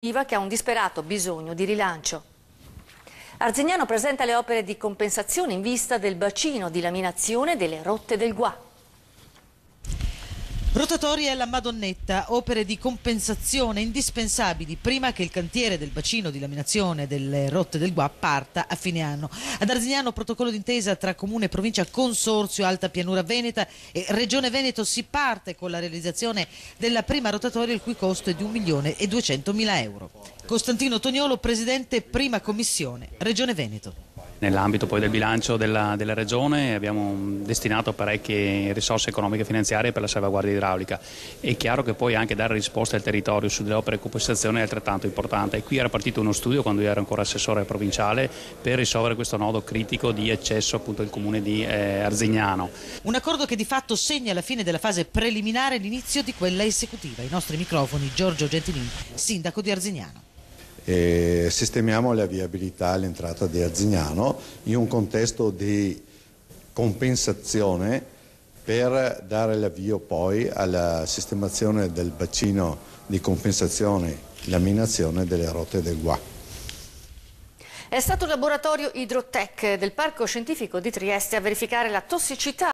che ha un disperato bisogno di rilancio. Arzignano presenta le opere di compensazione in vista del bacino di laminazione delle rotte del Guà. Rotatorie alla Madonnetta, opere di compensazione indispensabili prima che il cantiere del bacino di laminazione delle rotte del Guà parta a fine anno. Ad Arzignano protocollo d'intesa tra Comune, Provincia, Consorzio Alta Pianura Veneta e Regione Veneto. Si parte con la realizzazione della prima rotatoria, il cui costo è di 1.200.000 euro. Costantino Tognolo, presidente prima commissione, Regione Veneto. Nell'ambito poi del bilancio della Regione abbiamo destinato parecchie risorse economiche e finanziarie per la salvaguardia idraulica. È chiaro che poi anche dare risposte al territorio su delle opere di compensazione è altrettanto importante. E qui era partito uno studio quando io ero ancora assessore provinciale per risolvere questo nodo critico di accesso appunto al comune di Arzignano. Un accordo che di fatto segna la fine della fase preliminare e l'inizio di quella esecutiva. I nostri microfoni, Giorgio Gentilini, sindaco di Arzignano. Sistemiamo la viabilità all'entrata di Arzignano in un contesto di compensazione per dare l'avvio poi alla sistemazione del bacino di compensazione laminazione delle rotte del Guà. È stato il laboratorio Hydrotech del Parco Scientifico di Trieste a verificare la tossicità